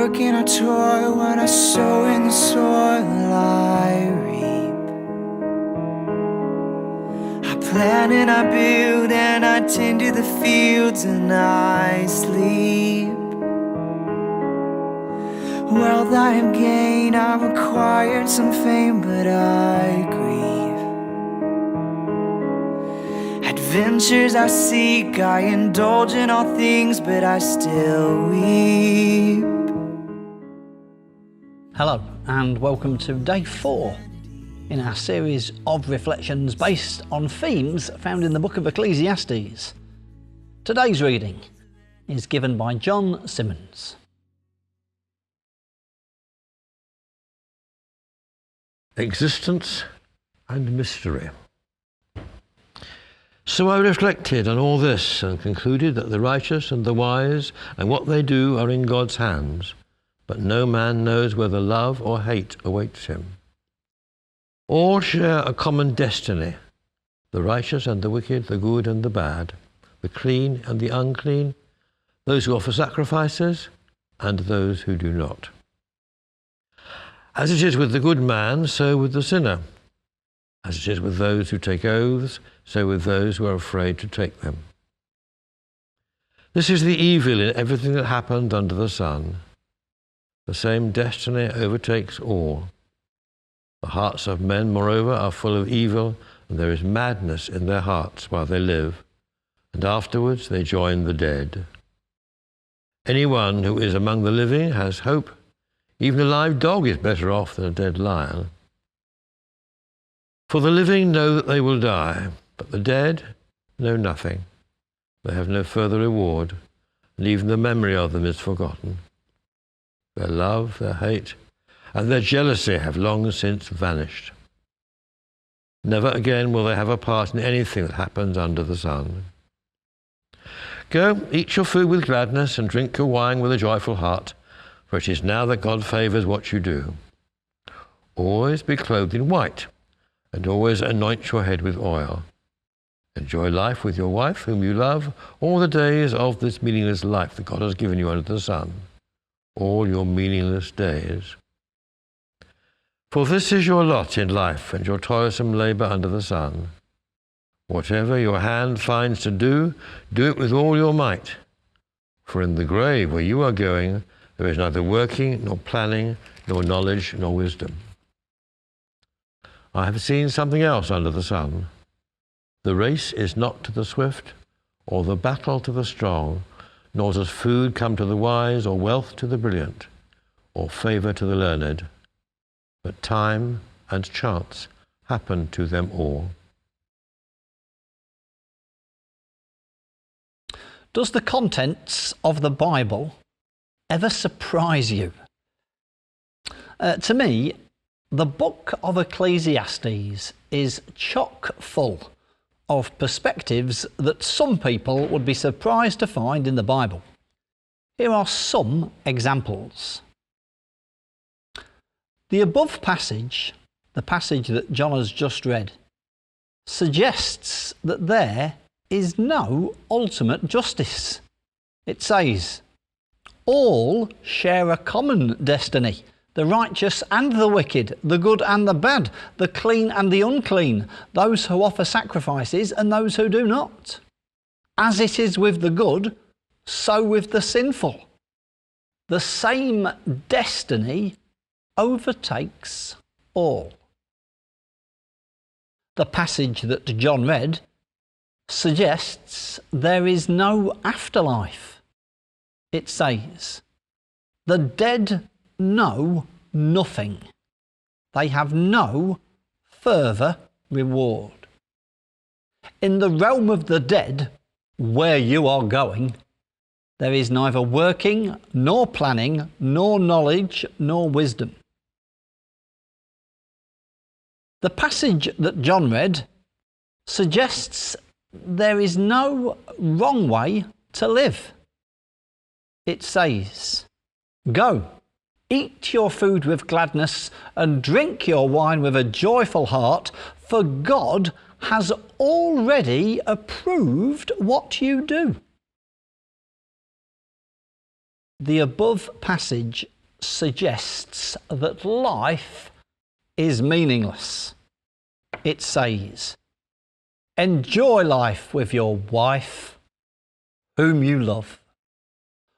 work and I toil, when I sow in the soil I reap. I plant and I build and I tend to the fields and I sleep. Wealth I have gained, I've acquired some fame, but I grieve. Adventures I seek, I indulge in all things, but I still weep. Hello and welcome to day 4 in our series of reflections based on themes found in the book of Ecclesiastes. Today's reading is given by John Simmons. Existence and mystery. So I reflected on all this and concluded that the righteous and the wise and what they do are in God's hands, but no man knows whether love or hate awaits him. All share a common destiny, the righteous and the wicked, the good and the bad, the clean and the unclean, those who offer sacrifices and those who do not. As it is with the good man, so with the sinner. As it is with those who take oaths, so with those who are afraid to take them. This is the evil in everything that happened under the sun. The same destiny overtakes all. The hearts of men, moreover, are full of evil, and there is madness in their hearts while they live, and afterwards they join the dead. Anyone who is among the living has hope. Even a live dog is better off than a dead lion. For the living know that they will die, but the dead know nothing. They have no further reward, and even the memory of them is forgotten. Their love, their hate, and their jealousy have long since vanished. Never again will they have a part in anything that happens under the sun. Go, eat your food with gladness, and drink your wine with a joyful heart, for it is now that God favours what you do. Always be clothed in white, and always anoint your head with oil. Enjoy life with your wife, whom you love, all the days of this meaningless life that God has given you under the sun, all your meaningless days. For this is your lot in life, and your toilsome labour under the sun. Whatever your hand finds to do, do it with all your might. For in the grave where you are going, there is neither working, nor planning, nor knowledge, nor wisdom. I have seen something else under the sun. The race is not to the swift, or the battle to the strong, nor does food come to the wise, or wealth to the brilliant, or favour to the learned. But time and chance happen to them all. Does the contents of the Bible ever surprise you? To me, the book of Ecclesiastes is chock full of perspectives that some people would be surprised to find in the Bible. Here are some examples. The above passage, the passage that John has just read, suggests that there is no ultimate justice. It says, all share a common destiny, the righteous and the wicked, the good and the bad, the clean and the unclean, those who offer sacrifices and those who do not. As it is with the good, so with the sinful. The same destiny overtakes all. The passage that John read suggests there is no afterlife. It says, the dead know nothing. They have no further reward. In the realm of the dead, where you are going, there is neither working, nor planning, nor knowledge, nor wisdom. The passage that John read suggests there is no wrong way to live. It says, go, eat your food with gladness and drink your wine with a joyful heart, for God has already approved what you do. The above passage suggests that life is meaningless. It says, enjoy life with your wife, whom you love.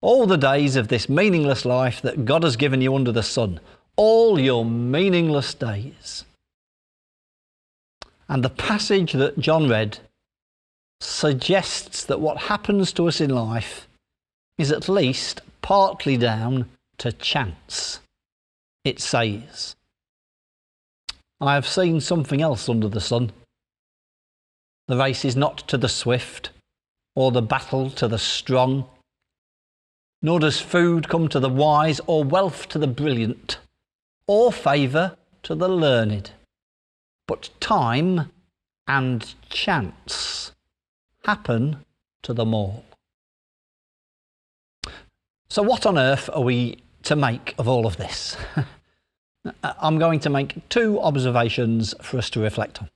All the days of this meaningless life that God has given you under the sun, all your meaningless days. And the passage that John read suggests that what happens to us in life is at least partly down to chance. It says, I have seen something else under the sun. The race is not to the swift, or the battle to the strong, nor does food come to the wise, or wealth to the brilliant, or favour to the learned. But time and chance happen to them all. So what on earth are we to make of all of this? I'm going to make two observations for us to reflect on.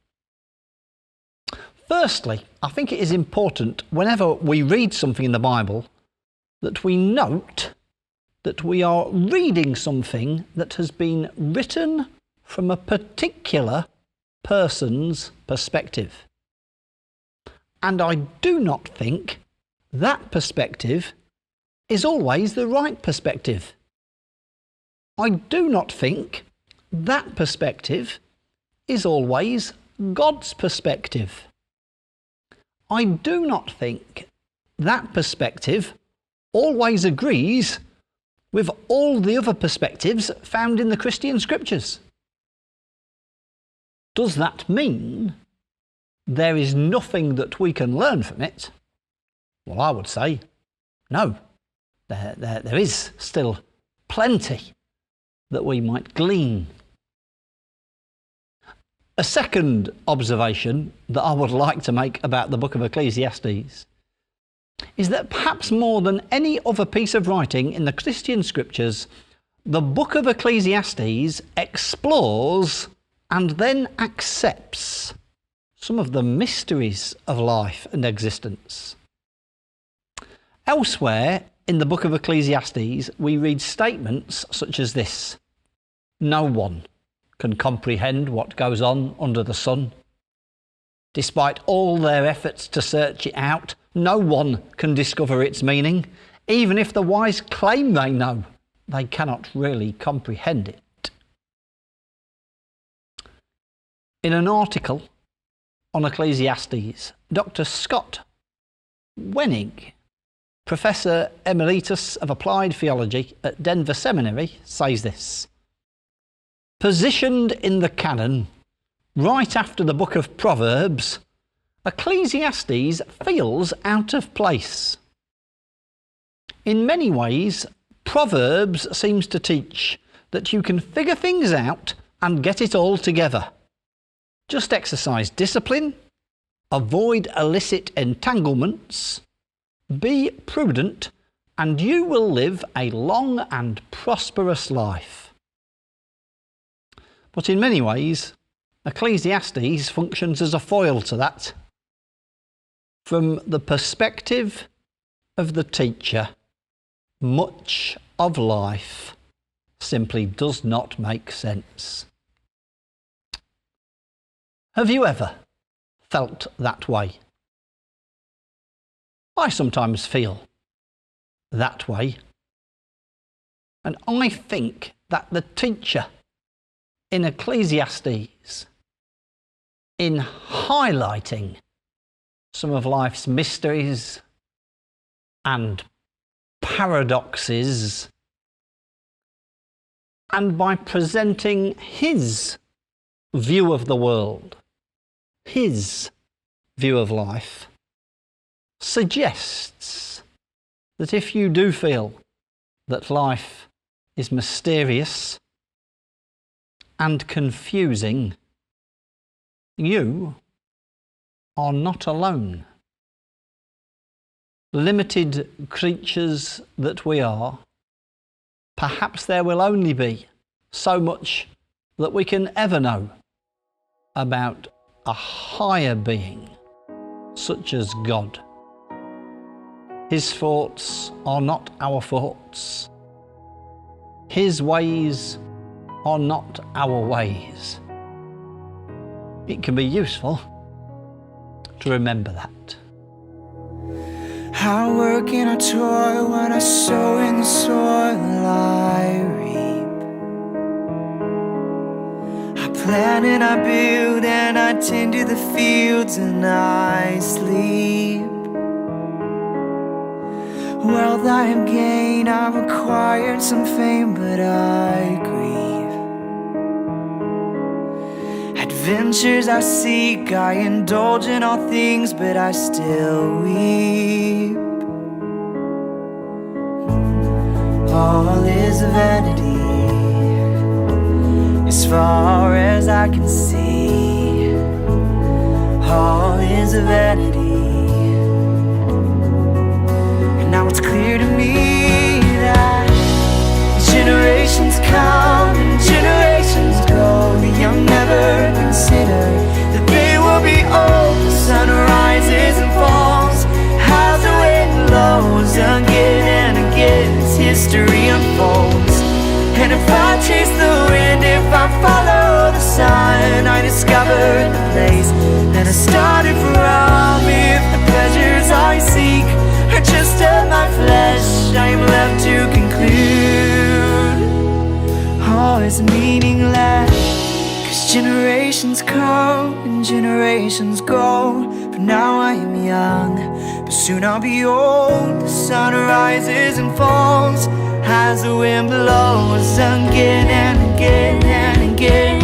Firstly, I think it is important whenever we read something in the Bible that we note that we are reading something that has been written from a particular person's perspective. And I do not think that perspective is always the right perspective. I do not think that perspective is always God's perspective. I do not think that perspective always agrees with all the other perspectives found in the Christian scriptures. Does that mean there is nothing that we can learn from it? Well, I would say no. There is still plenty that we might glean. A second observation that I would like to make about the book of Ecclesiastes is that perhaps more than any other piece of writing in the Christian scriptures, the book of Ecclesiastes explores and then accepts some of the mysteries of life and existence. Elsewhere in the book of Ecclesiastes, we read statements such as this: no one can comprehend what goes on under the sun. Despite all their efforts to search it out, no one can discover its meaning. Even if the wise claim they know, they cannot really comprehend it. In an article on Ecclesiastes, Dr. Scott Wenig, Professor Emeritus of Applied Theology at Denver Seminary, says this: positioned in the canon, right after the book of Proverbs, Ecclesiastes feels out of place. In many ways, Proverbs seems to teach that you can figure things out and get it all together. Just exercise discipline, avoid illicit entanglements, be prudent, and you will live a long and prosperous life. But in many ways, Ecclesiastes functions as a foil to that. From the perspective of the teacher, much of life simply does not make sense. Have you ever felt that way? I sometimes feel that way. And I think that the teacher in Ecclesiastes, in highlighting some of life's mysteries and paradoxes, and by presenting his view of the world, his view of life, suggests that if you do feel that life is mysterious and confusing, you are not alone. Limited creatures that we are, perhaps there will only be so much that we can ever know about a higher being such as God. His thoughts are not our thoughts. His ways are not our ways. It can be useful to remember that. I work and I toil, what I sow in the soil I reap. I plant and I build and I tend to the fields and I sleep. Wealth I have gained, I've acquired some fame, but I grieve. Adventures I seek, I indulge in all things, but I still weep. All is vanity, as far as I can see. All is vanity. Now it's clear to me that generations come and generations go. The young never consider that they will be old. The sun rises and falls as the wind blows. Again and again as history unfolds. And if I chase the wind, if I follow the sun, I discover the place that I started from. If the pleasures I seek are just of my flesh, I am left to conclude all is meaningless. 'Cause generations come and generations go. For now I am young, but soon I'll be old. The sun rises and falls as the wind blows. Again and again and again